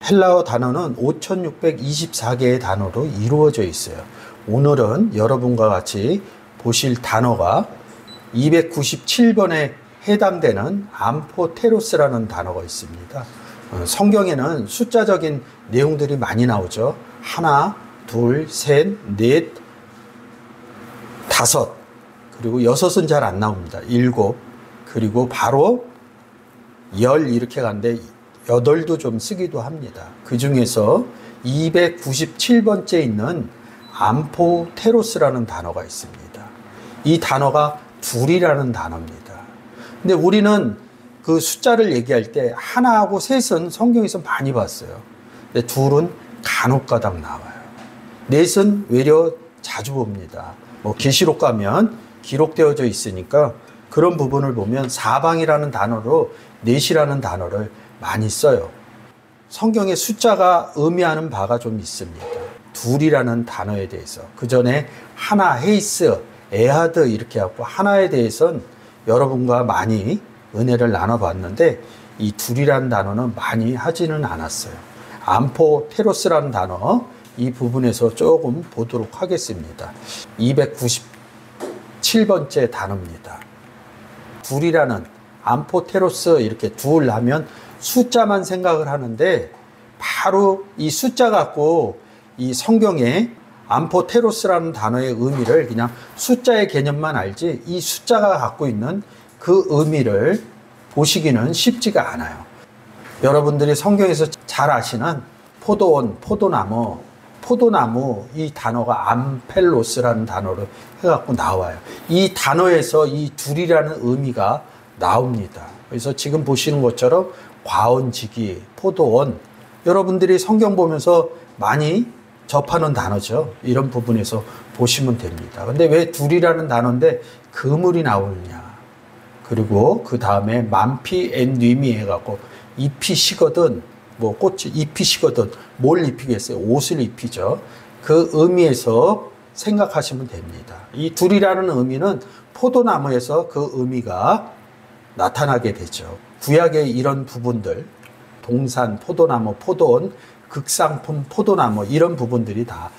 헬라어 단어는 5624개의 단어로 이루어져 있어요. 오늘은 여러분과 같이 보실 단어가 297번에 해당되는 암포테로스라는 단어가 있습니다. 성경에는 숫자적인 내용들이 많이 나오죠. 하나, 둘, 셋, 넷, 다섯, 그리고 여섯은 잘 안 나옵니다. 일곱, 그리고 바로 열 이렇게 가는데 여덟도 좀 쓰기도 합니다. 그 중에서 297번째 있는 암포테로스라는 단어가 있습니다. 이 단어가 둘이라는 단어입니다. 근데 우리는 그 숫자를 얘기할 때 하나하고 셋은 성경에서 많이 봤어요. 근데 둘은 간혹가다 나와요. 넷은 외려 자주 봅니다. 계시록 가면 기록되어져 있으니까 그런 부분을 보면 사방이라는 단어로 넷이라는 단어를 많이 써요. 성경에 숫자가 의미하는 바가 좀 있습니다. 둘이라는 단어에 대해서. 그 전에 하나, 헤이스, 에하드 이렇게 하고 하나에 대해서는 여러분과 많이 은혜를 나눠봤는데 이 둘이라는 단어는 많이 하지는 않았어요. 암포테로스라는 단어 이 부분에서 조금 보도록 하겠습니다. 297번째 단어입니다. 둘이라는 암포테로스 이렇게 둘 하면 숫자만 생각을 하는데 바로 이 숫자 갖고 이 성경에 암포테로스라는 단어의 의미를 그냥 숫자의 개념만 알지 이 숫자가 갖고 있는 그 의미를 보시기는 쉽지가 않아요. 여러분들이 성경에서 잘 아시는 포도원, 포도나무 이 단어가 암펠로스라는 단어로 해갖고 나와요. 이 단어에서 이 둘이라는 의미가 나옵니다. 그래서 지금 보시는 것처럼 과원지기, 포도원 여러분들이 성경 보면서 많이 접하는 단어죠. 이런 부분에서 보시면 됩니다. 근데 왜 둘이라는 단어인데 그물이 나오느냐. 그리고 그 다음에 만피 앤 뉘미 해갖고 잎이 시거든 꽃이 잎이 시거든 뭘 입히겠어요? 옷을 입히죠. 그 의미에서 생각하시면 됩니다. 이 둘이라는 의미는 포도나무에서 그 의미가 나타나게 되죠. 구약의 이런 부분들 동산, 포도나무, 포도원, 극상품, 포도나무 이런 부분들이 다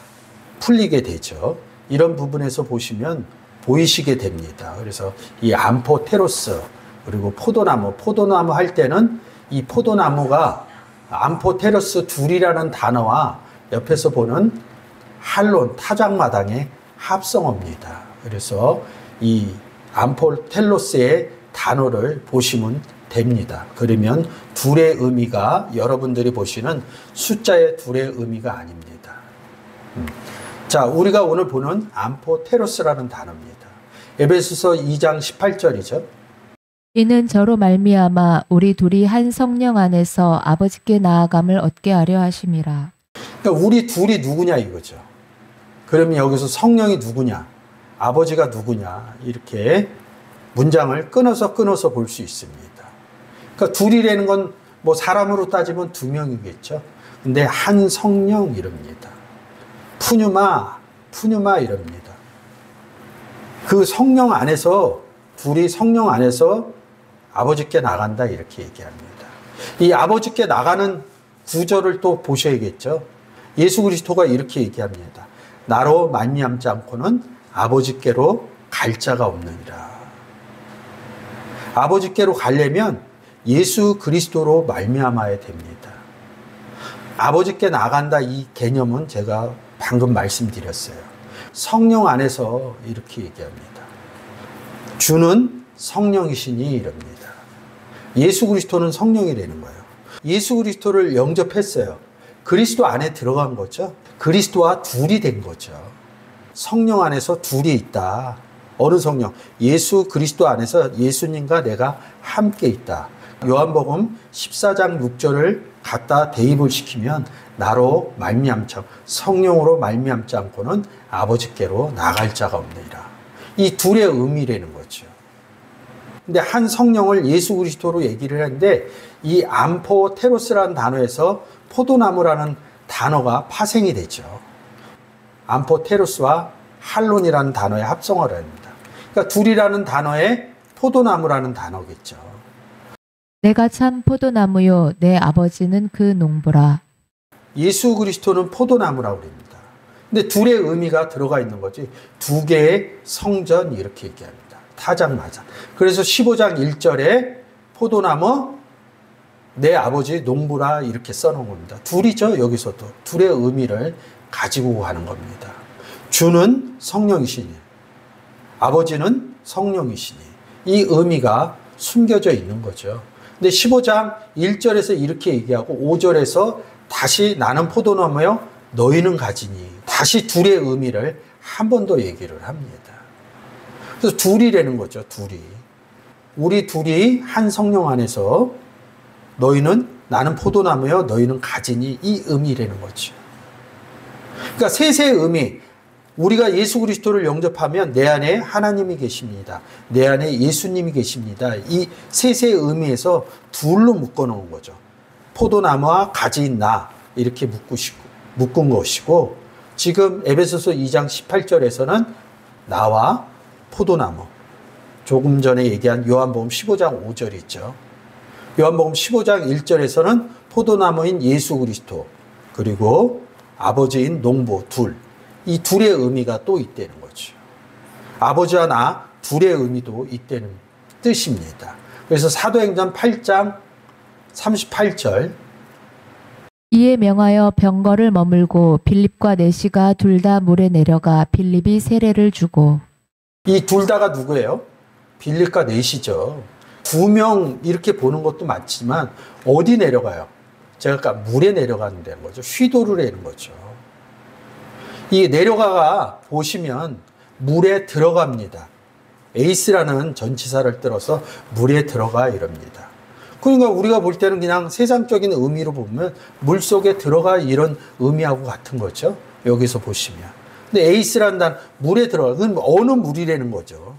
풀리게 되죠. 이런 부분에서 보시면 보이시게 됩니다. 그래서 이 암포테로스 그리고 포도나무 할 때는 이 포도나무가 암포테로스 둘이라는 단어와 옆에서 보는 할론 타작마당의 합성어입니다. 그래서 이 암포텔로스의 단어를 보시면 됩니다. 그러면 둘의 의미가 여러분들이 보시는 숫자의 둘의 의미가 아닙니다. 자, 우리가 오늘 보는 암포테로스라는 단어입니다. 에베소서 2장 18절이죠. 이는 저로 말미암아 우리 둘이 한 성령 안에서 아버지께 나아감을 얻게 하려 하심이라. 그러니까 우리 둘이 누구냐 이거죠. 그러면 여기서 성령이 누구냐, 아버지가 누구냐 이렇게 문장을 끊어서 볼 수 있습니다. 그러니까 둘이라는 건 사람으로 따지면 두 명이겠죠. 근데 한 성령 이럽니다. 푸뉴마 이럽니다. 그 성령 안에서 둘이 성령 안에서 아버지께 나간다 이렇게 얘기합니다. 이 아버지께 나가는 구절을 또 보셔야겠죠. 예수 그리스도가 이렇게 얘기합니다. 나로 말미암지 않고는 아버지께로 갈 자가 없느니라. 아버지께로 가려면 예수 그리스도로 말미암아야 됩니다. 아버지께 나간다 이 개념은 제가 방금 말씀드렸어요. 성령 안에서 이렇게 얘기합니다. 주는 성령이시니 이럽니다. 예수 그리스도는 성령이 되는 거예요. 예수 그리스도를 영접했어요. 그리스도 안에 들어간 거죠. 그리스도와 둘이 된 거죠. 성령 안에서 둘이 있다. 어느 성령? 예수 그리스도 안에서 예수님과 내가 함께 있다. 요한복음 14장 6절을 갖다 대입을 시키면 나로 말미암자 성령으로 말미암지 않고는 아버지께로 나갈 자가 없느니라. 이 둘의 의미라는 거죠. 근데 한 성령을 예수 그리스도로 얘기를 하는데 이 암포테로스라는 단어에서 포도나무라는 단어가 파생이 되죠. 암포테로스와 할론이라는 단어의 합성어를 합니다. 그러니까 둘이라는 단어에 포도나무라는 단어겠죠. 내가 참 포도나무요 내 아버지는 그 농부라. 예수 그리스도는 포도나무라고 그럽니다. 근데 둘의 의미가 들어가 있는 거지. 두 개의 성전 이렇게 얘기합니다. 타작마당. 그래서 15장 1절에 포도나무 내 아버지 농부라 이렇게 써놓은 겁니다. 둘이죠. 여기서도 둘의 의미를 가지고 가는 겁니다. 주는 성령이시니 아버지는 성령이시니 이 의미가 숨겨져 있는 거죠. 근데 15장 1절에서 이렇게 얘기하고 5절에서 다시 나는 포도나무요 너희는 가지니 다시 둘의 의미를 한 번 더 얘기를 합니다. 그래서 둘이라는 거죠. 둘이. 우리 둘이 한 성령 안에서 너희는 나는 포도나무요 너희는 가지니 이 의미라는 거죠. 그러니까 셋의 의미 우리가 예수 그리스도를 영접하면 내 안에 하나님이 계십니다. 내 안에 예수님이 계십니다. 이 셋의 의미에서 둘로 묶어놓은 거죠. 포도나무와 가지인 나 이렇게 묶은 것이고 지금 에베소서 2장 18절에서는 나와 포도나무 조금 전에 얘기한 요한복음 15장 5절 있죠. 요한복음 15장 1절에서는 포도나무인 예수 그리스도 그리고 아버지인 농부 둘 이 둘의 의미가 또 있다는 거죠. 아버지와 나 둘의 의미도 있다는 뜻입니다. 그래서 사도행전 8장 38절 이에 명하여 병거를 머물고 빌립과 내시가 둘 다 물에 내려가 빌립이 세례를 주고 이 둘 다가 누구예요? 빌립과 내시죠. 두 명 이렇게 보는 것도 맞지만 어디 내려가요? 제가 아까 물에 내려가는 거죠. 휘도를 내는 거죠. 이 내려가가 보시면 물에 들어갑니다. 에이스라는 전치사를 들어서 물에 들어가 이럽니다. 그러니까 우리가 볼 때는 그냥 세상적인 의미로 보면 물 속에 들어가 이런 의미하고 같은 거죠. 여기서 보시면. 근데 에이스라는 단 물에 들어가. 그건 어느 물이라는 거죠.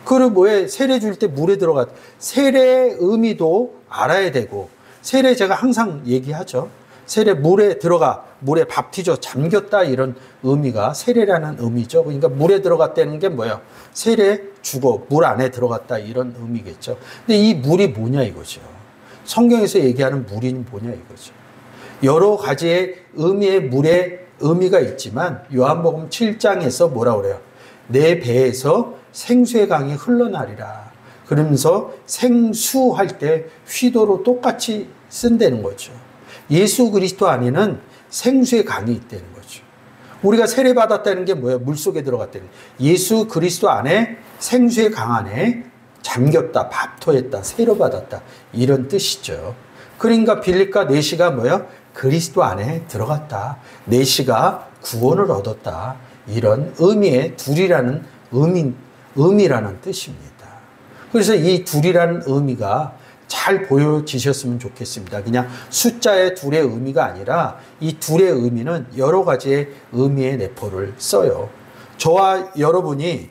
그리고 뭐에 세례 줄 때 물에 들어가. 세례의 의미도 알아야 되고 세례 제가 항상 얘기하죠. 세례 물에 들어가 물에 밥티저 잠겼다 이런 의미가 세례라는 의미죠. 그러니까 물에 들어갔다는 게 뭐예요? 세례 주고 물 안에 들어갔다 이런 의미겠죠. 근데 이 물이 뭐냐 이거죠. 성경에서 얘기하는 물이 뭐냐 이거죠. 여러 가지의 의미의 물의 의미가 있지만 요한복음 7장에서 뭐라 그래요? 내 배에서 생수의 강이 흘러나리라. 그러면서 생수할 때 휘도로 똑같이 쓴다는 거죠. 예수 그리스도 안에는 생수의 강이 있다는 거죠. 우리가 세례받았다는 게 뭐예요? 물속에 들어갔다는 거예요. 예수 그리스도 안에 생수의 강 안에 잠겼다, 밥토했다, 세로 받았다 이런 뜻이죠. 그러니까 빌립과 내시가 뭐예요? 그리스도 안에 들어갔다. 내시가 구원을 얻었다. 이런 의미의 둘이라는 의미라는 뜻입니다. 그래서 이 둘이라는 의미가 잘 보여지셨으면 좋겠습니다. 그냥 숫자의 둘의 의미가 아니라 이 둘의 의미는 여러 가지의 의미의 내포를 써요. 저와 여러분이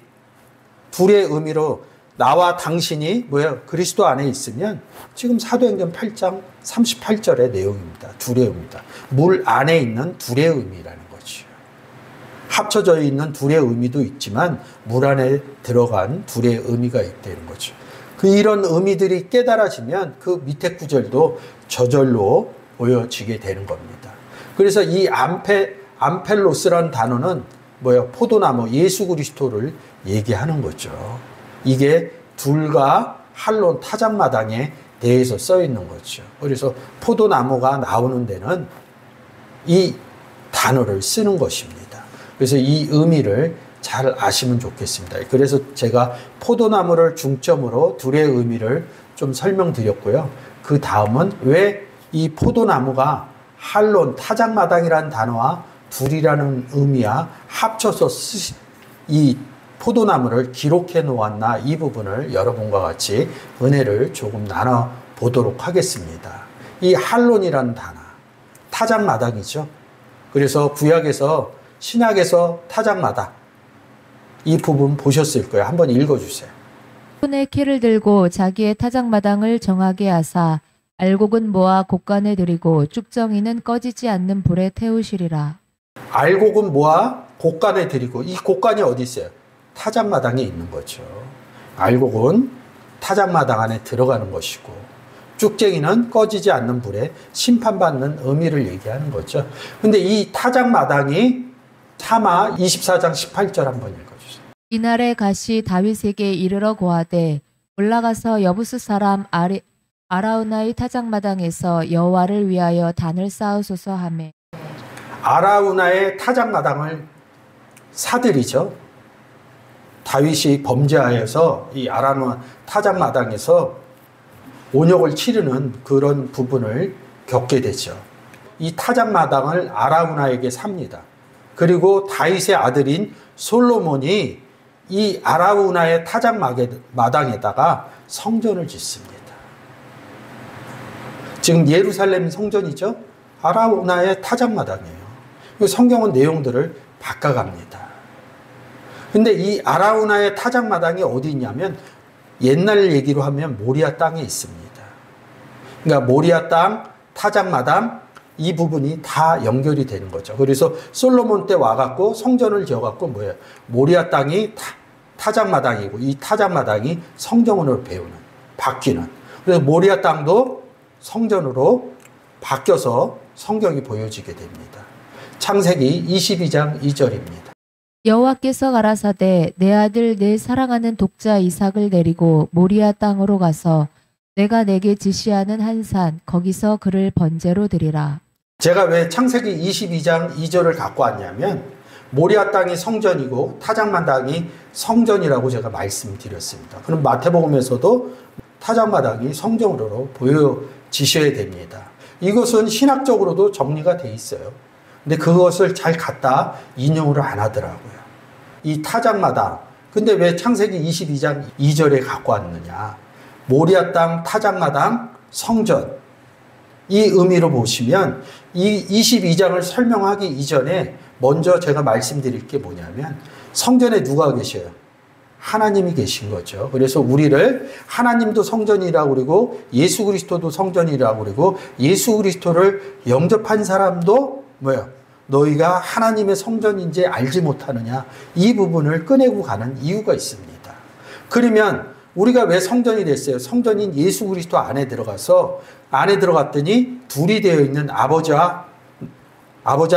둘의 의미로 나와 당신이 뭐예요? 그리스도 안에 있으면 지금 사도행전 8장 38절의 내용입니다. 둘의 의미입니다. 물 안에 있는 둘의 의미라는 거죠. 합쳐져 있는 둘의 의미도 있지만 물 안에 들어간 둘의 의미가 있다는 거죠. 이런 의미들이 깨달아지면 그 밑에 구절도 저절로 보여지게 되는 겁니다. 그래서 이 암펠로스라는 단어는 뭐예요? 포도나무 예수 그리스도를 얘기하는 거죠. 이게 둘과 할론 타작마당에 대해서 써 있는 거죠. 그래서 포도나무가 나오는 데는 이 단어를 쓰는 것입니다. 그래서 이 의미를 잘 아시면 좋겠습니다. 그래서 제가 포도나무를 중점으로 둘의 의미를 좀 설명드렸고요. 그 다음은 왜 이 포도나무가 할론, 타작마당이라는 단어와 둘이라는 의미와 합쳐서 이 포도나무를 기록해 놓았나 이 부분을 여러분과 같이 은혜를 조금 나눠보도록 하겠습니다. 이 할론이라는 단어, 타작마당이죠. 그래서 구약에서 신약에서 타작마당 이 부분 보셨을 거예요. 한번 읽어주세요. 손에 키를 들고 자기의 타작마당을 정하게 하사 알곡은 모아 곡간에 들이고 쭉정이는 꺼지지 않는 불에 태우시리라. 알곡은 모아 곡간에 들이고 이 곡간이 어디 있어요? 타작마당에 있는 거죠. 알곡은 타작마당 안에 들어가는 것이고 쭉쟁이는 꺼지지 않는 불에 심판받는 의미를 얘기하는 거죠. 근데 이 타작마당이 사마 24장 18절 한번 읽어주세요. 이날에 가시 다윗에게 이르러 고하되 올라가서 여부스 사람 아라우나의 타작마당에서 여호와를 위하여 단을 쌓으소서 하매. 아라우나의 타작마당을 사들이죠. 다윗이 범죄하여서 이 아라우나 타작마당에서 온역을 치르는 그런 부분을 겪게 되죠. 이 타작마당을 아라우나에게 삽니다. 그리고 다윗의 아들인 솔로몬이 이 아라우나의 타작마당에다가 성전을 짓습니다. 지금 예루살렘 성전이죠. 아라우나의 타작마당이에요. 성경은 내용들을 바꿔갑니다. 근데 이 아라우나의 타작마당이 어디 있냐면 옛날 얘기로 하면 모리아 땅에 있습니다. 그러니까 모리아 땅, 타작마당 이 부분이 다 연결이 되는 거죠. 그래서 솔로몬 때 와갖고 성전을 지어갖고 뭐예요? 모리아 땅이 타작마당이고 이 타작마당이 성전으로 바뀌는. 그래서 모리아 땅도 성전으로 바뀌어서 성경이 보여지게 됩니다. 창세기 22장 2절입니다. 여호와께서 가라사대 내 아들 내 사랑하는 독자 이삭을 데리고 모리아 땅으로 가서 내가 내게 지시하는 한 산 거기서 그를 번제로 드리라. 제가 왜 창세기 22장 2절을 갖고 왔냐면 모리아 땅이 성전이고 타작마당이 성전이라고 제가 말씀드렸습니다. 그럼 마태복음에서도 타작마당이 성전으로 보여지셔야 됩니다. 이것은 신학적으로도 정리가 돼 있어요. 근데 그것을 잘 갖다 인용을 안 하더라고요. 이 타작마당. 근데 왜 창세기 22장 2절에 갖고 왔느냐. 모리아 땅, 타작마당, 성전. 이 의미로 보시면 이 22장을 설명하기 이전에 먼저 제가 말씀드릴 게 뭐냐면 성전에 누가 계셔요? 하나님이 계신 거죠. 그래서 우리를 하나님도 성전이라고 그러고 예수 그리스도도 성전이라고 그러고 예수 그리스도를 영접한 사람도 뭐예요? 너희가 하나님의 성전인지 알지 못하느냐. 이 부분을 꺼내고 가는 이유가 있습니다. 그러면 우리가 왜 성전이 됐어요? 성전인 예수 그리스도 안에 들어갔더니 둘이 되어 있는 아버지와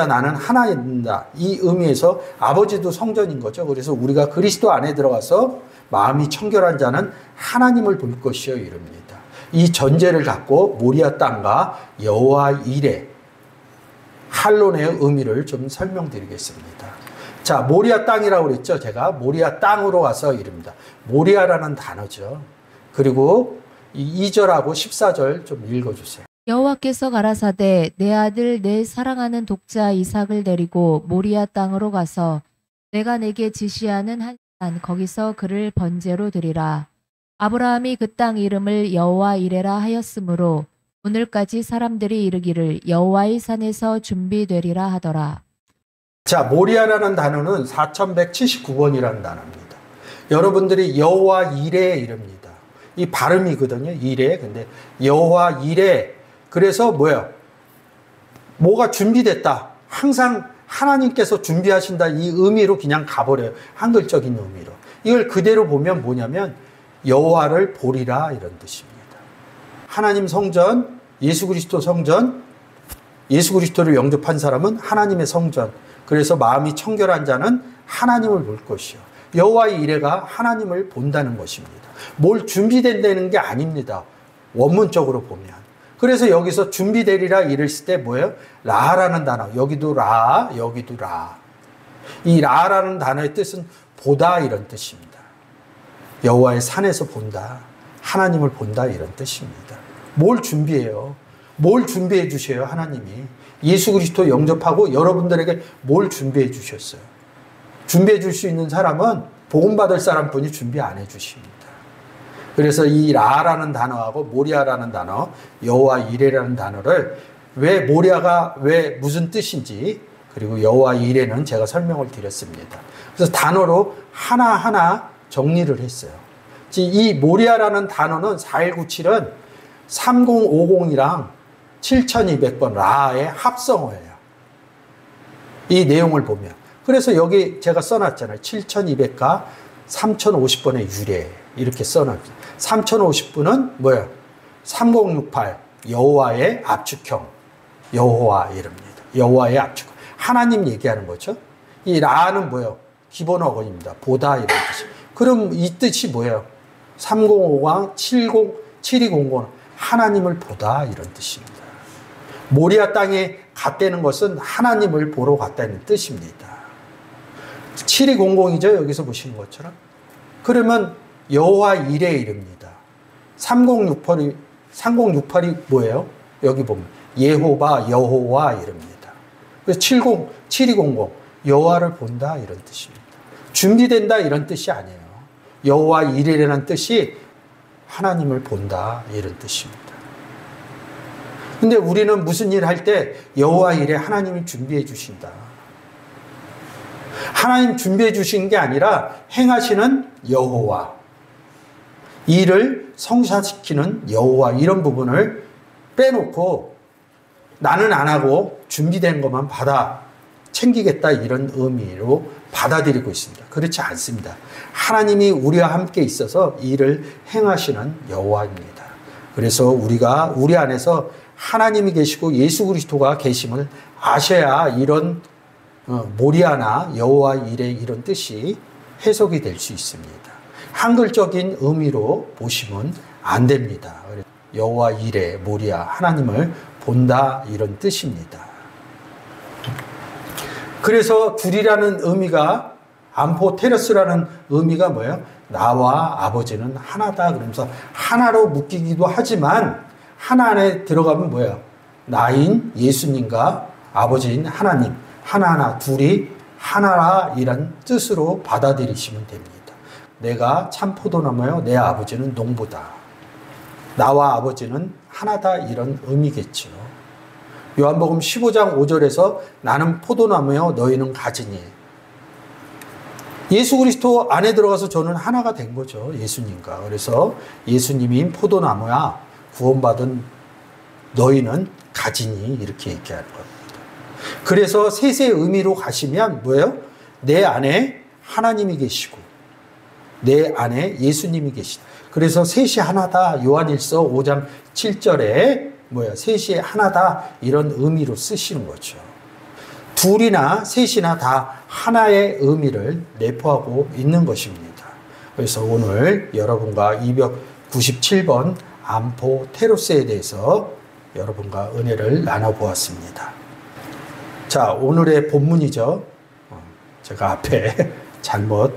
나는 하나이다. 이 의미에서 아버지도 성전인 거죠. 그래서 우리가 그리스도 안에 들어가서 마음이 청결한 자는 하나님을 볼 것이요 이럽니다. 이 전제를 갖고 모리아 땅과 여호와 이레 할론의 의미를 좀 설명드리겠습니다. 자, 모리아 땅이라고 그랬죠. 제가 모리아 땅으로 가서 이릅니다. 모리아라는 단어죠. 그리고 2절하고 14절 좀 읽어주세요. 여호와께서 가라사대 내 아들 내 사랑하는 독자 이삭을 데리고 모리아 땅으로 가서 내가 내게 지시하는 한 산 거기서 그를 번제로 드리라. 아브라함이 그 땅 이름을 여호와 이레라 하였으므로 오늘까지 사람들이 이르기를 여호와의 산에서 준비되리라 하더라. 자, 모리아라는 단어는 4179번이라는 단어입니다. 여러분들이 여호와 이레 이릅니다. 이 발음이거든요. 이레. 근데 여호와 이레. 그래서 뭐가 준비됐다. 항상 하나님께서 준비하신다. 이 의미로 그냥 가버려요. 한글적인 의미로. 이걸 그대로 보면 뭐냐면 여호와를 보리라 이런 뜻입니다. 하나님 성전, 예수 그리스도 성전, 예수 그리스도를 영접한 사람은 하나님의 성전. 그래서 마음이 청결한 자는 하나님을 볼 것이요. 여호와의 이레가 하나님을 본다는 것입니다. 뭘 준비된다는 게 아닙니다. 원문적으로 보면. 그래서 여기서 준비되리라 이랬을 때 뭐예요? 라라는 단어. 여기도 라, 여기도 라. 이 라라는 단어의 뜻은 보다 이런 뜻입니다. 여호와의 산에서 본다. 하나님을 본다 이런 뜻입니다. 뭘 준비해요? 뭘 준비해 주셔요? 하나님이. 예수 그리스도 영접하고 여러분들에게 뭘 준비해 주셨어요? 준비해 줄 수 있는 사람은 복음 받을 사람뿐이 준비 안 해 주십니다. 그래서 이 라라는 단어하고 모리아라는 단어, 여호와 이레라는 단어를 왜 모리아가 왜 무슨 뜻인지 그리고 여호와 이레는 제가 설명을 드렸습니다. 그래서 단어로 하나하나 정리를 했어요. 이 모리아라는 단어는 4197은 3050이랑 7200번 라의 합성어예요. 이 내용을 보면. 그래서 여기 제가 써놨잖아요. 7200과 3050번의 유래. 이렇게 써놨죠. 3050번은 뭐예요? 3068 여호와의 압축형, 여호와 이름입니다. 여호와의 압축형. 하나님 얘기하는 거죠. 이 라는 뭐예요? 기본 어근입니다. 보다 이런 뜻이. 그럼 이 뜻이 뭐예요? 3050, 7200 하나님을 보다 이런 뜻입니다. 모리아 땅에 갔다는 것은 하나님을 보러 갔다는 뜻입니다. 7200이죠. 여기서 보시는 것처럼. 그러면 여호와 일의 이름입니다. 3068이 뭐예요? 여기 보면 예호바 여호와 이름입니다. 그래서 7200 여호와를 본다 이런 뜻입니다. 준비된다 이런 뜻이 아니에요. 여호와 일이라는 뜻이 하나님을 본다 이런 뜻입니다. 근데 우리는 무슨 일 할 때 여호와 일에 하나님이 준비해 주신다. 하나님 준비해 주신 게 아니라 행하시는 여호와, 일을 성사시키는 여호와 이런 부분을 빼놓고 나는 안 하고 준비된 것만 받아 챙기겠다 이런 의미로 받아들이고 있습니다. 그렇지 않습니다. 하나님이 우리와 함께 있어서 일을 행하시는 여호와입니다. 그래서 우리가 우리 안에서 하나님이 계시고 예수 그리스도가 계심을 아셔야 이런 모리아나 여호와 일의 이런 뜻이 해석이 될 수 있습니다. 한글적인 의미로 보시면 안 됩니다. 여호와 일의 모리아 하나님을 본다 이런 뜻입니다. 그래서 둘이라는 의미가 암포테레스라는 의미가 뭐예요? 나와 아버지는 하나다 그러면서 하나로 묶이기도 하지만 하나 안에 들어가면 뭐예요? 나인 예수님과 아버지인 하나님 하나하나 둘이 하나라 이런 뜻으로 받아들이시면 됩니다. 내가 참 포도나무요 내 아버지는 농부다. 나와 아버지는 하나다 이런 의미겠죠. 요한복음 15장 5절에서 나는 포도나무요 너희는 가지니. 예수 그리스도 안에 들어가서 저는 하나가 된 거죠. 예수님과. 그래서 예수님이 포도나무야 구원받은 너희는 가지니 이렇게 얘기하는 겁니다. 그래서 셋의 의미로 가시면 뭐예요? 내 안에 하나님이 계시고 내 안에 예수님이 계시다. 그래서 셋이 하나다. 요한일서 5장 7절에 뭐야? 셋이 하나다. 이런 의미로 쓰시는 거죠. 둘이나 셋이나 다 하나의 의미를 내포하고 있는 것입니다. 그래서 오늘 여러분과 297번 암포테로스에 대해서 여러분과 은혜를 나눠보았습니다. 자, 오늘의 본문이죠. 제가 앞에 잘못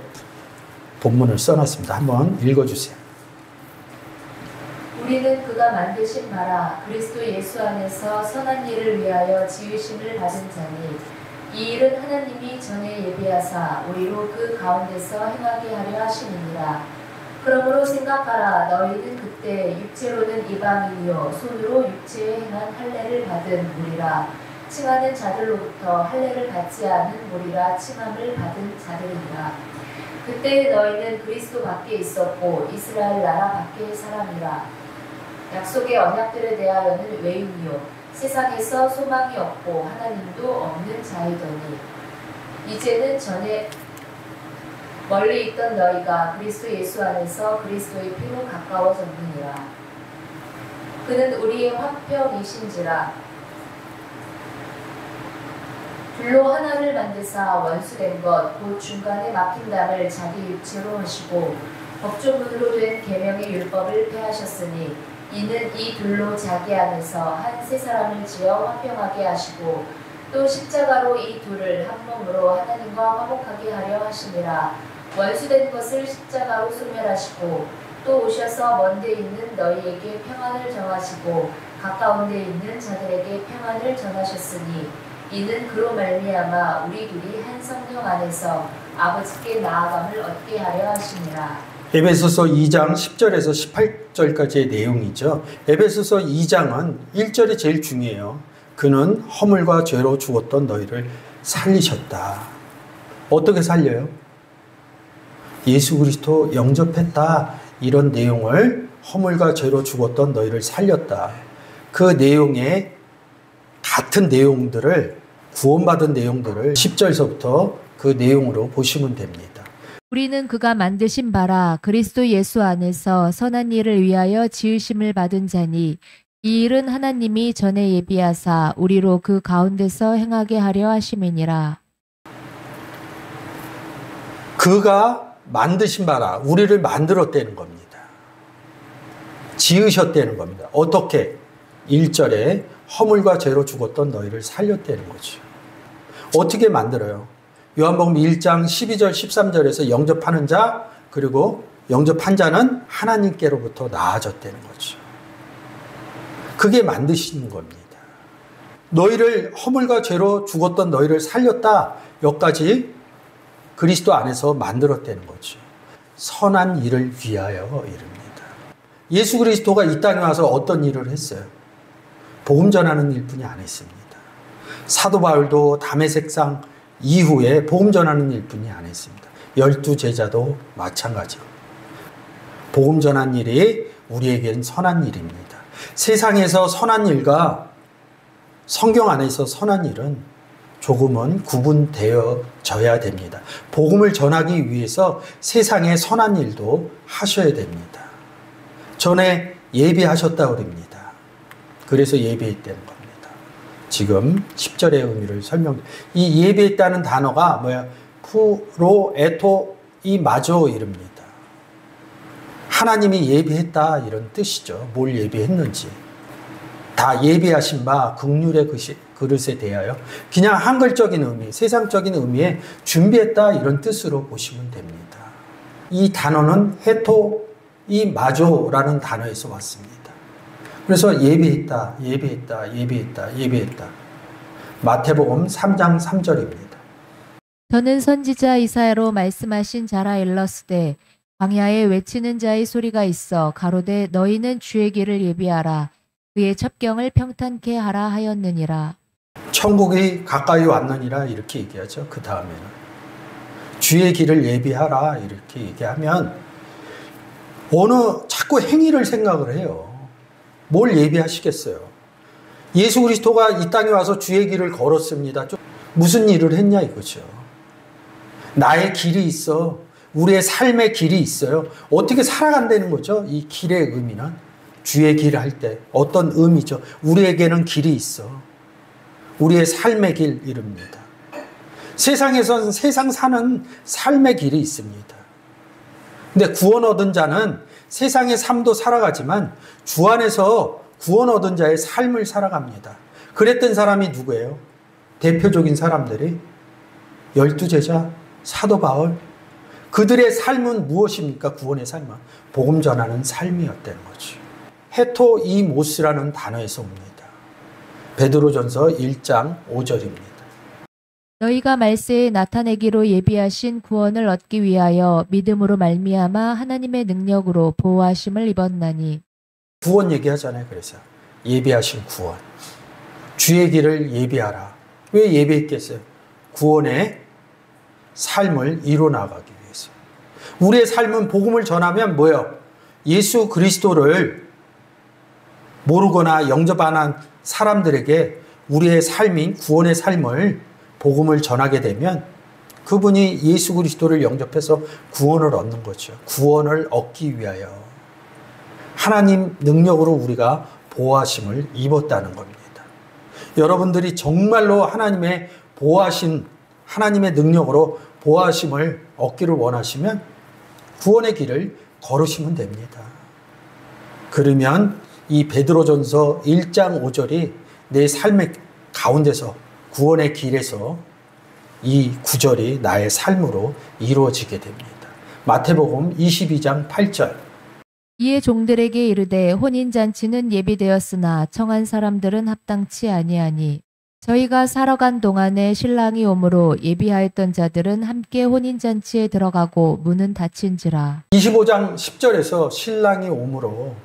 본문을 써놨습니다. 한번 읽어주세요. 우리는 그가 만드신 바라 그리스도 예수 안에서 선한 일을 위하여 지으심을 받은 자니 이 일은 하나님이 전에 예비하사 우리로 그 가운데서 행하게 하려 하심이니라. 그러므로 생각하라. 너희는 그때 육체로는 이방인이요 손으로 육체에 행한 할례를 받은 무리라. 칭하는 자들로부터 할례를 받지 않은 무리라 칭함을 받은 자들이니라. 그때 너희는 그리스도 밖에 있었고 이스라엘 나라 밖의 사람이라. 약속의 언약들에 대하여는 외인이요 세상에서 소망이 없고 하나님도 없는 자이더니 이제는 전에 멀리 있던 너희가 그리스도 예수 안에서 그리스도의 피로 가까워졌느니라. 그는 우리의 화평이신지라. 둘로 하나를 만드사 원수된 것 곧 중간에 막힌 담을 자기 육체로 하시고 법조문으로 된 계명의 율법을 폐하셨으니 이는 이 둘로 자기 안에서 한 세 사람을 지어 화평하게 하시고 또 십자가로 이 둘을 한 몸으로 하나님과 화목하게 하려 하시니라. 원수된 것을 십자가로 소멸하시고 또 오셔서 먼데 있는 너희에게 평안을 정하시고 가까운 데 있는 자들에게 평안을 전하셨으니 이는 그로 말미암아 우리 둘이 한 성령 안에서 아버지께 나아감을 얻게 하려 하시니라. 에베소서 2장 10절에서 18절까지의 내용이죠. 에베소서 2장은 1절이 제일 중요해요. 그는 허물과 죄로 죽었던 너희를 살리셨다. 어떻게 살려요? 예수 그리스도 영접했다. 이런 내용을 허물과 죄로 죽었던 너희를 살렸다. 그 내용에 같은 내용들을 구원받은 내용들을 10절서부터 그 내용으로 보시면 됩니다. 우리는 그가 만드신 바라 그리스도 예수 안에서 선한 일을 위하여 지으심을 받은 자니 이 일은 하나님이 전에 예비하사 우리로 그 가운데서 행하게 하려 하심이니라. 그가 만드신 바라 우리를 만들었다는 겁니다. 지으셨다는 겁니다. 어떻게? 1절에 허물과 죄로 죽었던 너희를 살렸다는 거죠. 어떻게 만들어요? 요한복음 1장 12절 13절에서 영접하는 자 그리고 영접한 자는 하나님께로부터 나아졌다는 거죠. 그게 만드시는 겁니다. 너희를 허물과 죄로 죽었던 너희를 살렸다. 여기까지 그리스도 안에서 만들었다는 거죠. 선한 일을 위하여 이릅니다. 예수 그리스도가 이 땅에 와서 어떤 일을 했어요? 복음 전하는 일뿐이 안 했습니다. 사도 바울도 다메섹상 이후에 복음 전하는 일뿐이 안 했습니다. 12제자도 마찬가지로 복음 전하는 일이 우리에겐 선한 일입니다. 세상에서 선한 일과 성경 안에서 선한 일은 조금은 구분되어져야 됩니다. 복음을 전하기 위해서 세상에 선한 일도 하셔야 됩니다. 전에 예비하셨다고 그럽니다. 그래서 예비했다는 겁니다. 지금 10절의 의미를 이 예비했다는 단어가 뭐야? 프로 에토 이 마저 이릅니다. 하나님이 예비했다 이런 뜻이죠. 뭘 예비했는지. 다 예비하신 바 긍휼의 그릇에 대하여 그냥 한글적인 의미, 세상적인 의미에 준비했다 이런 뜻으로 보시면 됩니다. 이 단어는 헤토 이 마조라는 단어에서 왔습니다. 그래서 예비했다. 마태복음 3장 3절입니다. 저는 선지자 이사야로 말씀하신 자라 일렀으되 광야에 외치는 자의 소리가 있어 가로되 너희는 주의 길을 예비하라 그의 첩경을 평탄케 하라 하였느니라. 천국이 가까이 왔느니라 이렇게 얘기하죠. 그 다음에는 주의 길을 예비하라 이렇게 얘기하면 자꾸 행위를 생각을 해요. 뭘 예비하시겠어요? 예수 그리스도가 이 땅에 와서 주의 길을 걸었습니다. 무슨 일을 했냐 이거죠. 나의 길이 있어. 우리의 삶의 길이 있어요. 어떻게 살아간다는 거죠? 이 길의 의미는 주의 길 할 때 어떤 의미죠? 우리에게는 길이 있어. 우리의 삶의 길 이릅니다. 세상에선 세상 사는 삶의 길이 있습니다. 근데 구원 얻은 자는 세상의 삶도 살아가지만 주 안에서 구원 얻은 자의 삶을 살아갑니다. 그랬던 사람이 누구예요? 대표적인 사람들이 12제자, 사도 바울. 그들의 삶은 무엇입니까? 구원의 삶은 복음 전하는 삶이었다는 거죠. 헤토 이모스라는 단어에서 옵니다. 베드로전서 1장 5절입니다. 너희가 말세에 나타내기로 예비하신 구원을 얻기 위하여 믿음으로 말미암아 하나님의 능력으로 보호하심을 입었나니. 구원 얘기하잖아요. 그래서 예비하신 구원. 주의 길을 예비하라. 왜 예비했겠어요? 구원의 삶을 이뤄나가기 위해서. 우리의 삶은 복음을 전하면 뭐예요? 예수 그리스도를 모르거나 영접 안 한 사람들에게 우리의 삶인 구원의 삶을 복음을 전하게 되면 그분이 예수 그리스도를 영접해서 구원을 얻는 거죠. 구원을 얻기 위하여 하나님 능력으로 우리가 보호하심을 입었다는 겁니다. 여러분들이 정말로 하나님의 보호하신 하나님의 능력으로 보호하심을 얻기를 원하시면 구원의 길을 걸으시면 됩니다. 그러면 이 베드로전서 1장 5절이 내 삶의 가운데서 구원의 길에서 이 구절이 나의 삶으로 이루어지게 됩니다. 마태복음 22장 8절. 이에 종들에게 이르되 혼인잔치는 예비되었으나 청한 사람들은 합당치 아니하니 저희가 살아간 동안에 신랑이 오므로 예비하였던 자들은 함께 혼인잔치에 들어가고 문은 닫힌지라. 25장 10절에서 신랑이 오므로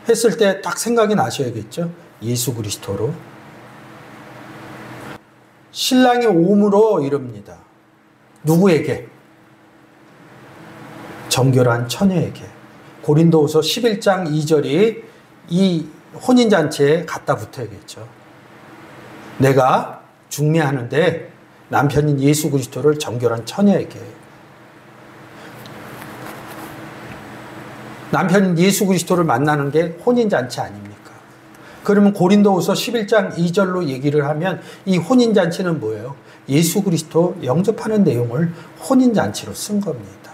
했을 때 딱 생각이 나셔야겠죠. 예수 그리스도로. 신랑이 오므로 이릅니다. 누구에게? 정결한 처녀에게. 고린도후서 11장 2절이 이 혼인잔치에 갖다 붙어야겠죠. 내가 중매하는데 남편인 예수 그리스도를 정결한 처녀에게. 남편 예수 그리스도를 만나는 게 혼인잔치 아닙니까? 그러면 고린도후서 11장 2절로 얘기를 하면 이 혼인잔치는 뭐예요? 예수 그리스도 영접하는 내용을 혼인잔치로 쓴 겁니다.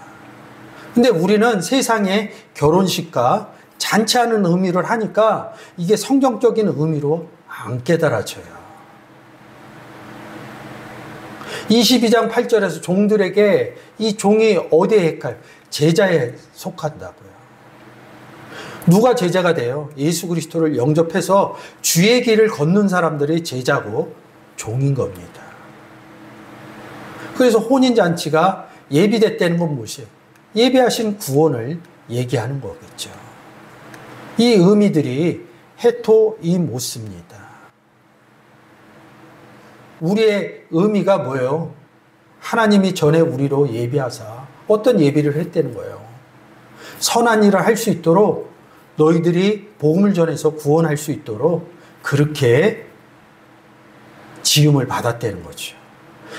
근데 우리는 세상에 결혼식과 잔치하는 의미를 하니까 이게 성경적인 의미로 안 깨달아져요. 22장 8절에서 종들에게 이 종이 어디에 속할까요? 제자에 속한다고요. 누가 제자가 돼요? 예수 그리스도를 영접해서 주의 길을 걷는 사람들이 제자고 종인 겁니다. 그래서 혼인잔치가 예비됐다는 건 무엇이에요? 예비하신 구원을 얘기하는 거겠죠. 이 의미들이 해토이 못습니다. 우리의 의미가 뭐예요? 하나님이 전에 우리로 예비하사 어떤 예비를 했다는 거예요. 선한 일을 할 수 있도록 너희들이 복음을 전해서 구원할 수 있도록 그렇게 지음을 받았다는 거죠.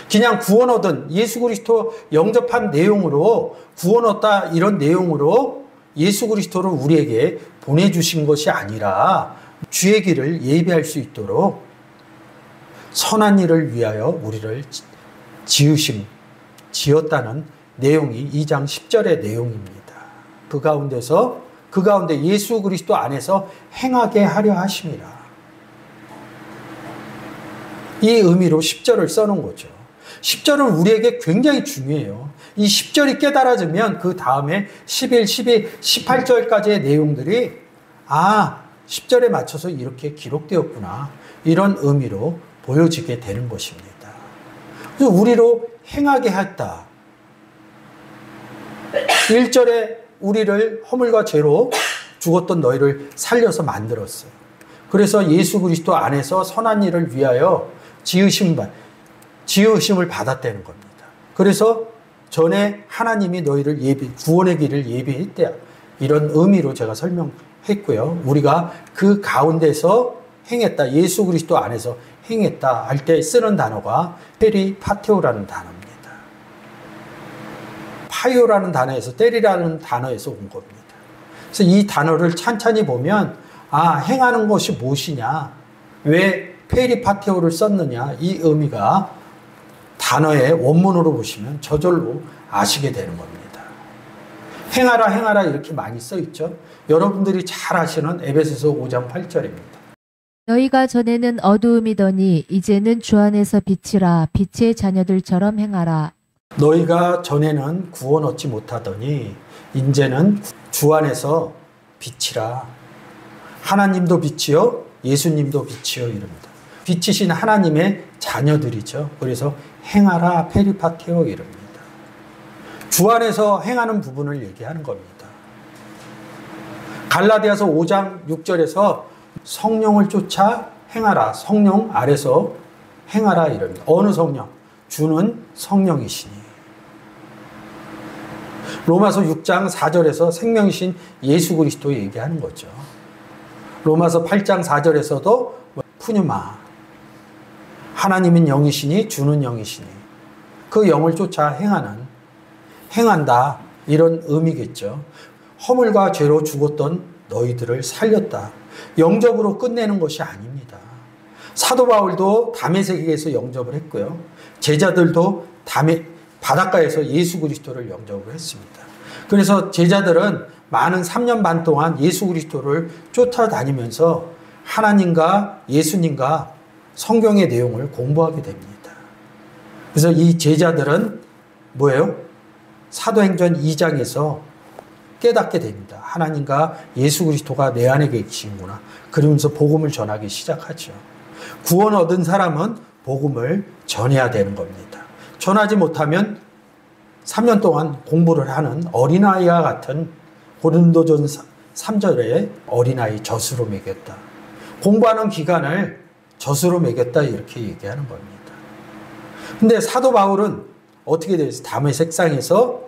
그냥 구원 얻은 예수 그리스도 영접한 내용으로 구원 얻다 이런 내용으로 예수 그리스도를 우리에게 보내주신 것이 아니라 주의 길을 예비할 수 있도록 선한 일을 위하여 우리를 지었다는 내용이 2장 10절의 내용입니다. 그 가운데 예수 그리스도 안에서 행하게 하려 하심이라. 이 의미로 10절을 써놓은 거죠. 10절은 우리에게 굉장히 중요해요. 이 10절이 깨달아지면 그 다음에 11, 12, 18절까지의 내용들이 10절에 맞춰서 이렇게 기록되었구나. 이런 의미로 보여지게 되는 것입니다. 그래서 우리로 행하게 했다. 1절에 우리를 허물과 죄로 죽었던 너희를 살려서 만들었어요. 그래서 예수 그리스도 안에서 선한 일을 위하여 지으심을 받았다는 겁니다. 그래서 전에 하나님이 너희를 구원의 길을 예비했다. 이런 의미로 제가 설명했고요. 우리가 그 가운데서 행했다. 예수 그리스도 안에서 행했다 할 때 쓰는 단어가 페리파테오라는 단어입니다. 파이오라는 단어에서 때리라는 단어에서 온 겁니다. 그래서 이 단어를 찬찬히 보면 행하는 것이 무엇이냐, 왜 페리파테오를 썼느냐, 이 의미가 단어의 원문으로 보시면 저절로 아시게 되는 겁니다. 행하라 행하라 이렇게 많이 써 있죠. 여러분들이 잘 아시는 에베소서 5장 8절입니다. 너희가 전에는 어두움이더니 이제는 주 안에서 빛이라. 빛의 자녀들처럼 행하라. 너희가 전에는 구원 얻지 못하더니 이제는 주 안에서 빛이라. 하나님도 빛이요 예수님도 빛이요 이럽니다. 빛이신 하나님의 자녀들이죠. 그래서 행하라 페리파테오 이럽니다. 주 안에서 행하는 부분을 얘기하는 겁니다. 갈라디아서 5장 6절에서 성령을 쫓아 행하라. 성령 아래서 행하라 이럽니다. 어느 성령? 주는 성령이시니. 로마서 6장 4절에서 생명이신 예수 그리스도 얘기하는 거죠. 로마서 8장 4절에서도 푸뉴마. 하나님은 영이시니 주는 영이시니. 그 영을 쫓아 행한다. 이런 의미겠죠. 허물과 죄로 죽었던 너희들을 살렸다. 영접으로 끝내는 것이 아닙니다. 사도 바울도 다메섹에서 영접을 했고요. 제자들도 바닷가에서 예수 그리스도를 영접을 했습니다. 그래서 제자들은 많은 3년 반 동안 예수 그리스도를 쫓아다니면서 하나님과 예수님과 성경의 내용을 공부하게 됩니다. 그래서 이 제자들은 뭐예요? 사도행전 2장에서 깨닫게 됩니다. 하나님과 예수 그리스도가 내 안에 계시는구나. 그러면서 복음을 전하기 시작하죠. 구원 얻은 사람은 복음을 전해야 되는 겁니다. 전하지 못하면 3년 동안 공부를 하는 어린아이와 같은 고린도전 3절에 어린아이 젖으로 먹였다. 공부하는 기간을 젖으로 먹였다 이렇게 얘기하는 겁니다. 근데 사도 바울은 어떻게 되었어요? 다메섹 상에서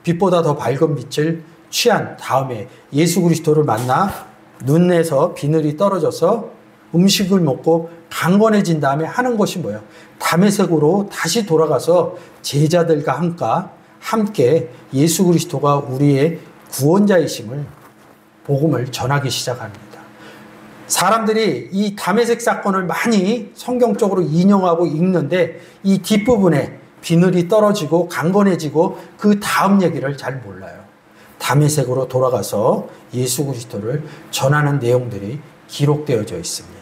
빛보다 더 밝은 빛을 취한 다음에 예수 그리스도를 만나 눈에서 비늘이 떨어져서 음식을 먹고 강건해진 다음에 하는 것이 뭐예요? 다메섹으로 다시 돌아가서 제자들과 함께 예수 그리스도가 우리의 구원자이심을 복음을 전하기 시작합니다. 사람들이 이 다메섹 사건을 많이 성경적으로 인용하고 읽는데 이 뒷부분에 비늘이 떨어지고 강건해지고 그 다음 얘기를 잘 몰라요. 다메섹으로 돌아가서 예수 그리스도를 전하는 내용들이 기록되어져 있습니다.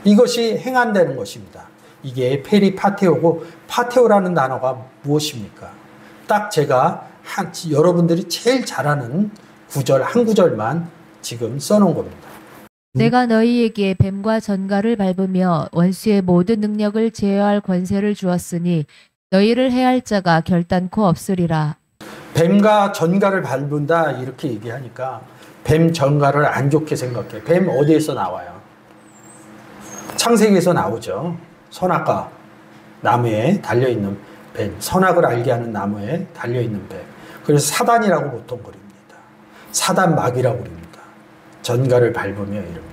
이것이 행한다는 것입니다. 이게 페리파테오고, 파테오라는 단어가 무엇입니까? 딱 제가 여러분들이 제일 잘 아는 구절 한 구절만 지금 써놓은 겁니다. 내가 너희에게 뱀과 전갈을 밟으며 원수의 모든 능력을 제어할 권세를 주었으니 너희를 해할 자가 결단코 없으리라. 뱀과 전갈을 밟는다 이렇게 얘기하니까 뱀 전갈을 안 좋게 생각해. 뱀 어디에서 나와요? 창세기에서 나오죠. 선악과 나무에 달려있는 뱀, 선악을 알게 하는 나무에 달려있는 뱀. 그래서 사단이라고 보통 그립니다. 사단 마귀라고 그립니다. 전갈을 밟으며 이럽니다.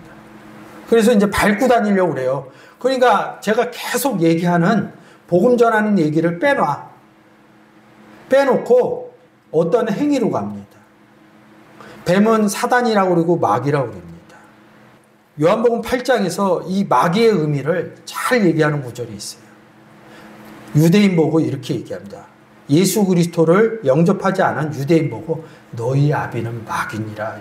그래서 이제 밟고 다니려고 그래요. 그러니까 제가 계속 얘기하는 복음 전하는 얘기를 빼놓고 어떤 행위로 갑니다. 뱀은 사단이라고 그러고 마귀라고 그럽니다. 요한복음 8장에서 이 마귀의 의미를 잘 얘기하는 구절이 있어요. 유대인 보고 이렇게 얘기합니다. 예수 그리스도를 영접하지 않은 유대인 보고 너희 아비는 마귀니라.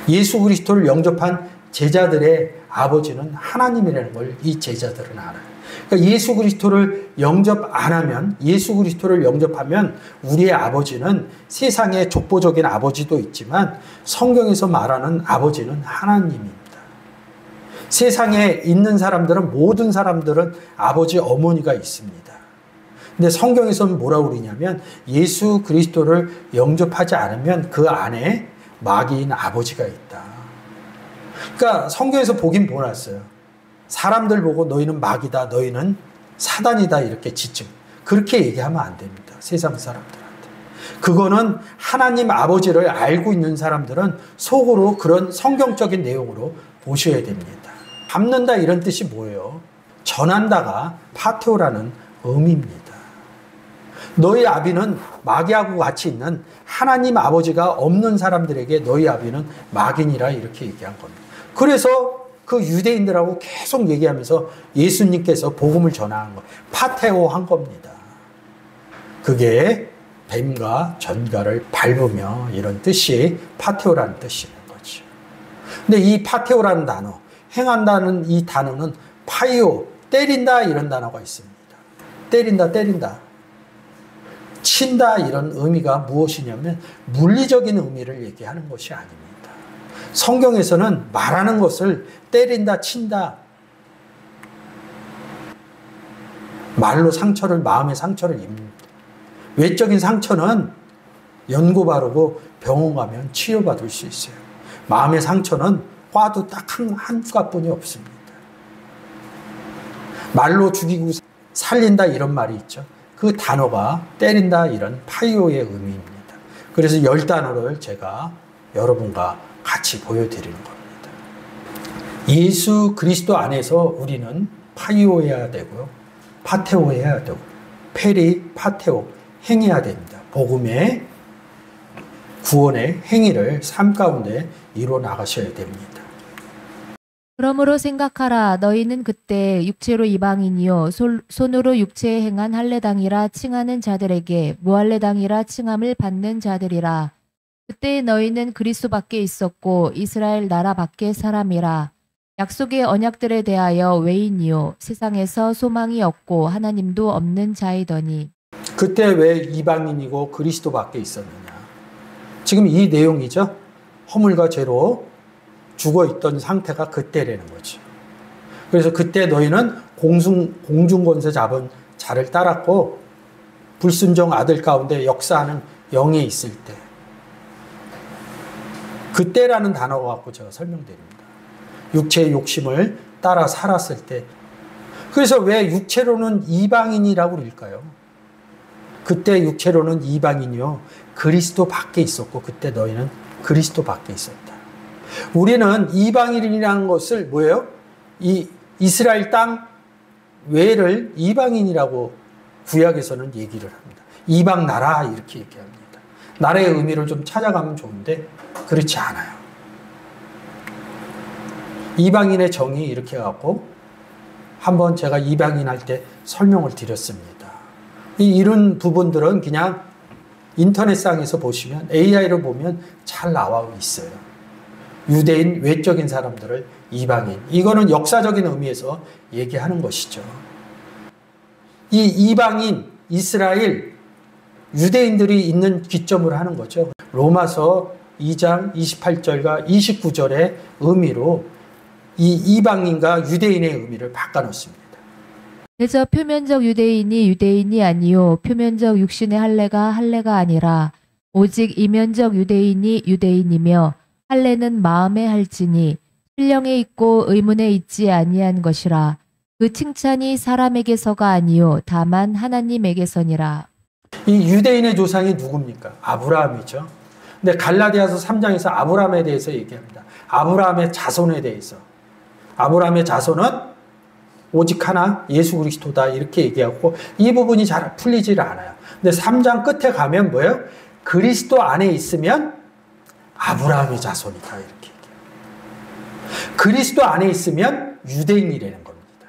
예수 그리스도를 영접한 제자들의 아버지는 하나님이라는 걸 이 제자들은 알아요. 그러니까 예수 그리스도를 영접 안 하면, 예수 그리스도를 영접하면 우리의 아버지는 세상의 족보적인 아버지도 있지만 성경에서 말하는 아버지는 하나님입니다. 세상에 있는 사람들은, 모든 사람들은 아버지, 어머니가 있습니다. 근데 성경에서는 뭐라고 그러냐면 예수 그리스도를 영접하지 않으면 그 안에 마귀인 아버지가 있다. 그러니까 성경에서 보긴 보았어요. 사람들 보고 너희는 마귀다, 너희는 사단이다 이렇게 지칭. 그렇게 얘기하면 안 됩니다. 세상 사람들한테. 그거는 하나님 아버지를 알고 있는 사람들은 속으로 그런 성경적인 내용으로 보셔야 됩니다. 밟는다 이런 뜻이 뭐예요? 전한다가 파테오라는 의미입니다. 너희 아비는 마귀하고 같이 있는 하나님 아버지가 없는 사람들에게 너희 아비는 마귀니라 이렇게 얘기한 겁니다. 그래서 그 유대인들하고 계속 얘기하면서 예수님께서 복음을 전하는 거, 파테오 한 겁니다. 그게 뱀과 전갈을 밟으며 이런 뜻이 파테오라는 뜻인 거죠. 근데 이 파테오라는 단어, 행한다는 이 단어는 파이오, 때린다 이런 단어가 있습니다. 때린다. 친다 이런 의미가 무엇이냐면 물리적인 의미를 얘기하는 것이 아닙니다. 성경에서는 말하는 것을 때린다, 친다, 말로 상처를, 마음의 상처를 입습니다. 외적인 상처는 연고 바르고 병원 가면 치료받을 수 있어요. 마음의 상처는 화도 딱 한 주가뿐이 없습니다. 말로 죽이고 살린다 이런 말이 있죠. 그 단어가 때린다 이런 파이오의 의미입니다. 그래서 10단어를 제가 여러분과 같이 보여드리는 겁니다. 예수 그리스도 안에서 우리는 파이오해야 되고요. 파테오해야 되고 페리파테오 행해야 됩니다. 복음의 구원의 행위를 삶 가운데 이루어 나가셔야 됩니다. 그러므로 생각하라. 너희는 그때 육체로 이방인이요 손으로 육체에 행한 할례당이라 칭하는 자들에게 무할례당이라 칭함을 받는 자들이라. 그때 너희는 그리스도 밖에 있었고 이스라엘 나라 밖의 사람이라. 약속의 언약들에 대하여 외인이요 세상에서 소망이 없고 하나님도 없는 자이더니. 그때 왜 이방인이고 그리스도 밖에 있었느냐. 지금 이 내용이죠. 허물과 죄로 죽어있던 상태가 그때라는 거죠. 그래서 그때 너희는 공중권세 잡은 자를 따랐고 불순종 아들 가운데 역사하는 영이 있을 때, 그때라는 단어가 갖고 제가 설명드립니다. 육체의 욕심을 따라 살았을 때. 그래서 왜 육체로는 이방인이라고 그럴까요? 그때 육체로는 이방인이요 그리스도 밖에 있었고 그때 너희는 그리스도 밖에 있었다. 우리는 이방인이라는 것을 뭐예요? 이 이스라엘 땅 외를 이방인이라고 구약에서는 얘기를 합니다. 이방 나라 이렇게 얘기합니다. 나라의 의미를 좀 찾아가면 좋은데 그렇지 않아요. 이방인의 정의 이렇게 해갖고 한번 제가 이방인 할 때 설명을 드렸습니다. 이런 부분들은 그냥 인터넷상에서 보시면 AI로 보면 잘 나와 있어요. 유대인 외적인 사람들을 이방인. 이거는 역사적인 의미에서 얘기하는 것이죠. 이 이방인, 이스라엘, 유대인들이 있는 기점으로 하는 거죠. 로마서 2장 28절과 29절의 의미로 이 이방인과 유대인의 의미를 바꿔놓습니다. 그래서 표면적 유대인이 유대인이 아니요 표면적 육신의 할례가 아니라 오직 이면적 유대인이 유대인이며 할례는 마음에 할지니 신령에 있고 의문에 있지 아니한 것이라. 그 칭찬이 사람에게서가 아니요 다만 하나님에게서니라. 이 유대인의 조상이 누굽니까? 아브라함이죠. 근데 갈라디아서 3장에서 아브라함에 대해서 얘기합니다. 아브라함의 자손에 대해서. 아브라함의 자손은 오직 하나 예수 그리스도다 이렇게 얘기하고 이 부분이 잘 풀리질 않아요. 근데 3장 끝에 가면 뭐예요? 그리스도 안에 있으면 아브라함의 자손이다 이렇게 얘기해요. 그리스도 안에 있으면 유대인이라는 겁니다.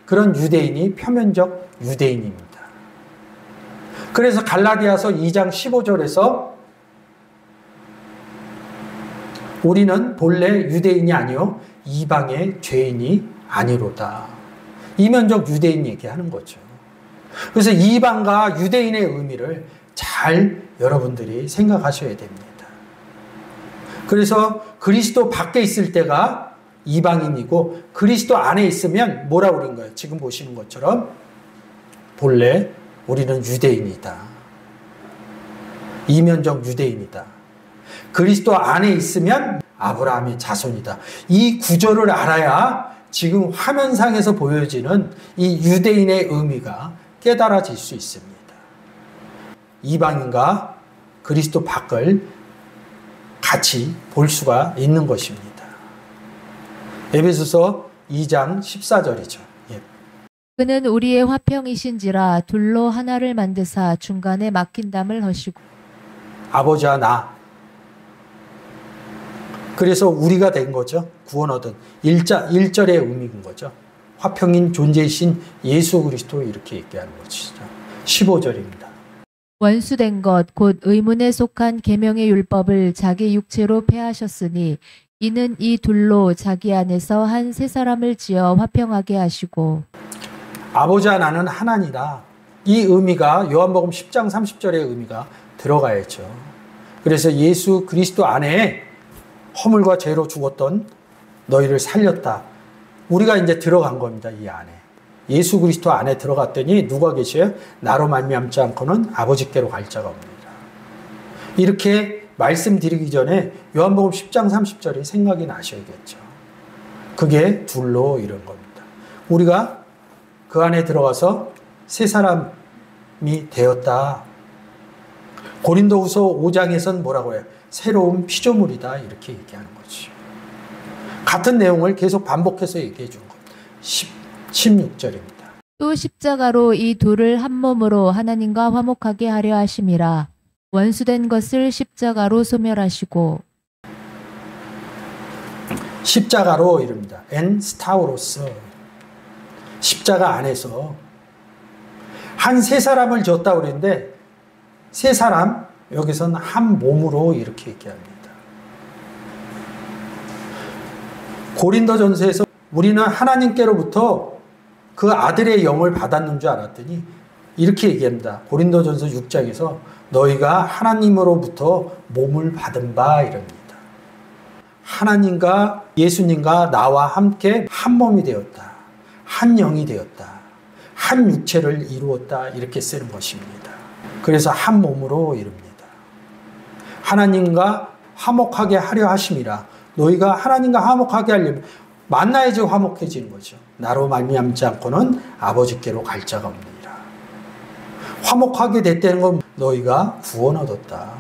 그런 유대인이 표면적 유대인입니다. 그래서 갈라디아서 2장 15절에서 우리는 본래 유대인이 아니요 이방의 죄인이 아니로다. 이면적 유대인 얘기하는 거죠. 그래서 이방과 유대인의 의미를 잘 여러분들이 생각하셔야 됩니다. 그래서 그리스도 밖에 있을 때가 이방인이고 그리스도 안에 있으면 뭐라고 그런 거예요? 지금 보시는 것처럼 본래 우리는 유대인이다. 이면적 유대인이다. 그리스도 안에 있으면 아브라함의 자손이다. 이 구조를 알아야 지금 화면상에서 보여지는 이 유대인의 의미가 깨달아질 수 있습니다. 이방인과 그리스도 밖을 같이 볼 수가 있는 것입니다. 에베소서 2장 14절이죠. 예. 그는 우리의 화평이신지라 둘로 하나를 만드사 중간에 막힌 담을 허시고. 아버지와 나. 그래서 우리가 된 거죠. 구원 얻은 1절의 의미인 거죠. 화평인 존재이신 예수 그리스도 이렇게 얘기하는 것이죠. 15절입니다. 원수된 것 곧 의문에 속한 계명의 율법을 자기 육체로 폐하셨으니 이는 이 둘로 자기 안에서 한 새 사람을 지어 화평하게 하시고. 아버지와 나는 하나니라. 이 의미가 요한복음 10장 30절의 의미가 들어가야죠. 그래서 예수 그리스도 안에 허물과 죄로 죽었던 너희를 살렸다. 우리가 이제 들어간 겁니다. 이 안에. 예수 그리스도 안에 들어갔더니 누가 계셔요? 나로 말미암지 않고는 아버지께로 갈 자가 없느니라. 이렇게 말씀드리기 전에 요한복음 10장 30절이 생각이 나셔야겠죠. 그게 둘로 이런 겁니다. 우리가 그 안에 들어가서 새 사람이 되었다. 고린도후서 5장에서는 뭐라고 해요? 새로운 피조물이다 이렇게 얘기하는 거죠. 같은 내용을 계속 반복해서 얘기해 준 것. 16절입니다. 또 십자가로 이 둘을 한 몸으로 하나님과 화목하게 하려 하심이라. 원수된 것을 십자가로 소멸하시고. 십자가로 이릅니다. 엔 스타우로스. 십자가 안에서 한 세 사람을 졌다고 그랬는데 세 사람 여기서는 한 몸으로 이렇게 얘기합니다. 고린도전서에서 우리는 하나님께로부터 그 아들의 영을 받았는 줄 알았더니 이렇게 얘기합니다. 고린도전서 6장에서 너희가 하나님으로부터 몸을 받은 바 이럽니다. 하나님과 예수님과 나와 함께 한 몸이 되었다. 한 영이 되었다. 한 육체를 이루었다. 이렇게 쓰는 것입니다. 그래서 한 몸으로 이릅니다. 하나님과 화목하게 하려 하심이라. 너희가 하나님과 화목하게 하려면 만나야지 화목해지는 거죠. 나로 말미암지 않고는 아버지께로 갈 자가 없느니라. 화목하게 됐다는 건 너희가 구원 얻었다.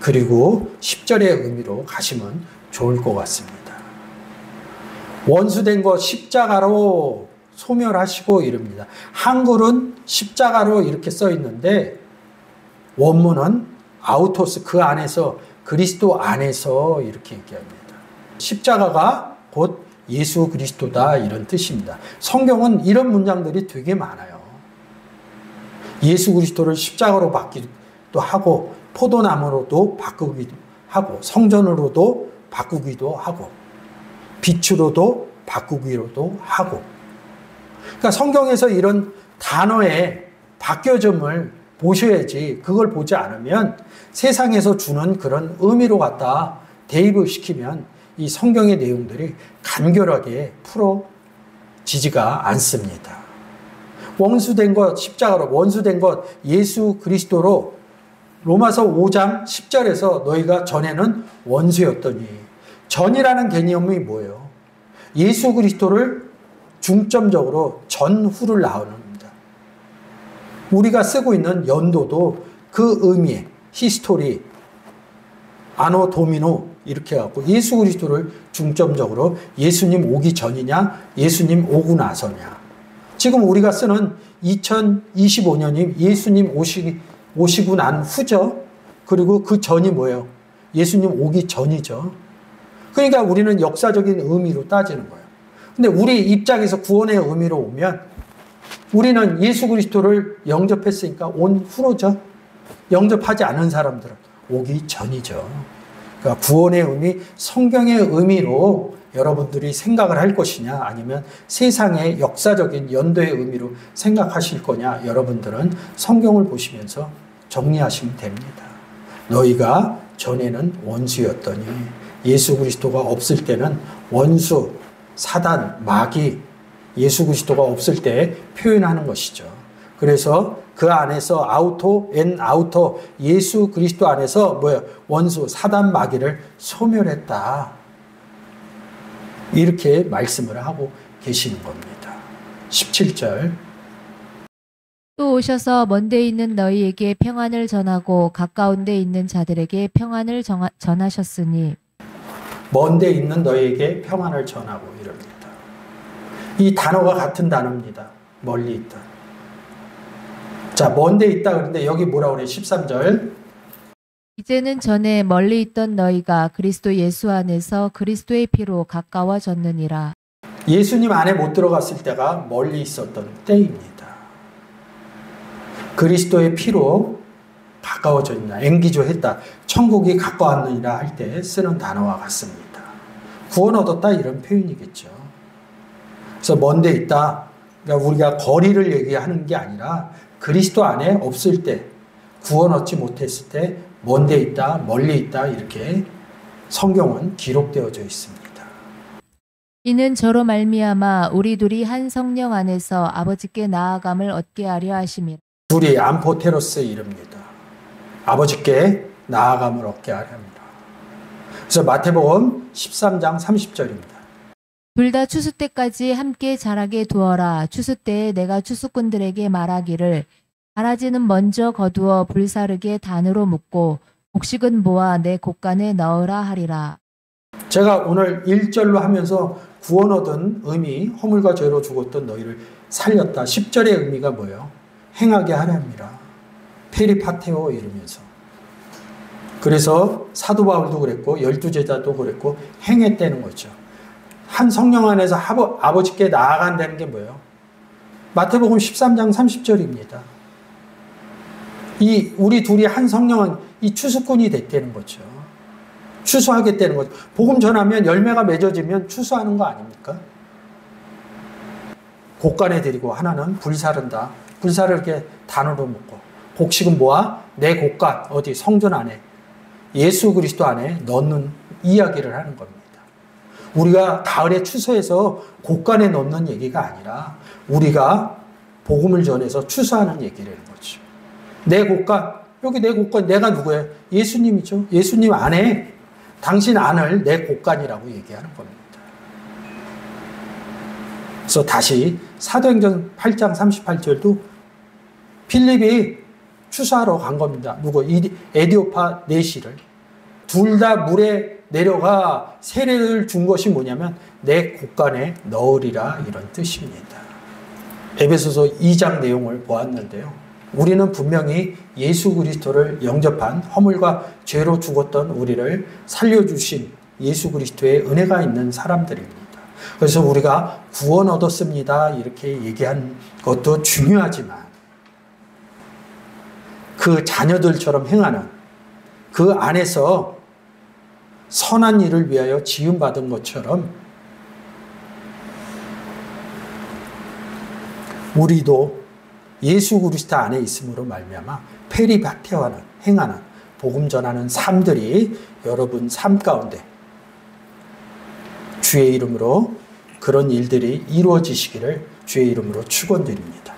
그리고 10절의 의미로 가시면 좋을 것 같습니다. 원수된 것 십자가로 소멸하시고 이릅니다. 한글은 십자가로 이렇게 써 있는데 원문은 아우토스 그 안에서 그리스도 안에서 이렇게 얘기합니다. 십자가가 곧 예수 그리스도다 이런 뜻입니다. 성경은 이런 문장들이 되게 많아요. 예수 그리스도를 십자가로 바뀌기도 하고 포도나무로도 바꾸기도 하고 성전으로도 바꾸기도 하고 빛으로도 바꾸기로도 하고. 그러니까 성경에서 이런 단어의 바뀌어짐을 보셔야지, 그걸 보지 않으면 세상에서 주는 그런 의미로 갖다 대입을 시키면 이 성경의 내용들이 간결하게 풀어지지가 않습니다. 원수된 것 십자가로, 원수된 것 예수 그리스도로 로마서 5장 10절에서 너희가 전에는 원수였더니, 전이라는 개념이 뭐예요? 예수 그리스도를 중점적으로 전후를 나눕니다. 우리가 쓰고 있는 연도도 그 의미의 히스토리, 아노 도미노 이렇게 해갖고 예수 그리스도를 중점적으로 예수님 오기 전이냐 예수님 오고 나서냐. 지금 우리가 쓰는 2025년이 예수님 오시고 난 후죠. 그리고 그 전이 뭐예요? 예수님 오기 전이죠. 그러니까 우리는 역사적인 의미로 따지는 거예요. 근데 우리 입장에서 구원의 의미로 오면 우리는 예수 그리스도를 영접했으니까 온 후로죠. 영접하지 않은 사람들은 오기 전이죠. 그러니까 구원의 의미, 성경의 의미로 여러분들이 생각을 할 것이냐 아니면 세상의 역사적인 연도의 의미로 생각하실 거냐, 여러분들은 성경을 보시면서 정리하시면 됩니다. 너희가 전에는 원수였더니, 예수 그리스도가 없을 때는 원수, 사단, 마귀, 예수 그리스도가 없을 때 표현하는 것이죠. 그래서 그 안에서 아우토 앤 아우터, 예수 그리스도 안에서 뭐예요? 원수, 사단, 마귀를 소멸했다. 이렇게 말씀을 하고 계시는 겁니다. 17절. 또 오셔서 먼데 있는 너희에게 평안을 전하고 가까운 데 있는 자들에게 평안을 전하셨으니. 먼데 있는 너희에게 평안을 전하고 이럽니다. 이 단어가 같은 단어입니다. 멀리 있다. 자, 먼데 있다 그런데 여기 뭐라고 그래요? 13절. 이제는 전에 멀리 있던 너희가 그리스도 예수 안에서 그리스도의 피로 가까워졌느니라. 예수님 안에 못 들어갔을 때가 멀리 있었던 때입니다. 그리스도의 피로 가까워졌느냐, 앵기조했다, 천국이 가까웠느니라 할 때 쓰는 단어와 같습니다. 구원 얻었다 이런 표현이겠죠. 그래서 먼데 있다, 그러니까 우리가 거리를 얘기하는 게 아니라 그리스도 안에 없을 때, 구원 얻지 못했을 때 먼데 있다, 멀리 있다 이렇게 성경은 기록되어져 있습니다. 이는 저로 말미암아 우리 둘이 한 성령 안에서 아버지께 나아감을 얻게 하려 하심이라. 둘이 암포테로스의 이름입니다. 아버지께 나아감을 얻게 하려 합니다. 그래서 마태복음 13장 30절입니다. 둘 다 추수 때까지 함께 자라게 두어라. 추수 때에 내가 추수꾼들에게 말하기를 가라지는 먼저 거두어 불사르게 단으로 묶고 곡식은 모아 내 곡간에 넣으라 하리라. 제가 오늘 1절로 하면서 구원 얻은 의미, 허물과 죄로 죽었던 너희를 살렸다. 10절의 의미가 뭐예요? 행하게 하려 합니다. 페리파테오 이러면서. 그래서 사도 바울도 그랬고 12제자도 그랬고 행했다는 거죠. 한 성령 안에서 아버지께 나아간다는 게 뭐예요? 마태복음 13장 30절입니다. 우리 둘이 한 성령 안, 이 추수꾼이 됐다는 거죠. 추수하겠다는 거죠. 복음 전하면 열매가 맺어지면 추수하는 거 아닙니까? 곡간에 들이고 하나는 불사른다. 불사르게 단으로 묶고 곡식은 모아 내 곡간, 어디 성전 안에 예수 그리스도 안에 넣는 이야기를 하는 겁니다. 우리가 가을에 추수해서 곡간에 넣는 얘기가 아니라 우리가 복음을 전해서 추수하는 얘기라는 거죠. 내 곡간, 여기 내 곡간, 내가 누구예요? 예수님이죠. 예수님 안에 당신 안을 내 곡간이라고 얘기하는 겁니다. 그래서 다시 사도행전 8장 38절도 필립이 추수하러 간 겁니다. 누구? 에디오파 네시를. 둘 다 물에 내려가 세례를 준 것이 뭐냐면 내 곡간에 넣으리라 이런 뜻입니다. 에베소서 2장 내용을 보았는데요. 우리는 분명히 예수 그리스도를 영접한 허물과 죄로 죽었던 우리를 살려주신 예수 그리스도의 은혜가 있는 사람들입니다. 그래서 우리가 구원 얻었습니다 이렇게 얘기한 것도 중요하지만 그 자녀들처럼 행하는 그 안에서 선한 일을 위하여 지음받은 것처럼 우리도 예수 그리스도 안에 있음으로 말미암아 페리바테와는 행하는 복음 전하는 삶들이 여러분 삶 가운데 주의 이름으로 그런 일들이 이루어지시기를 주의 이름으로 축원드립니다.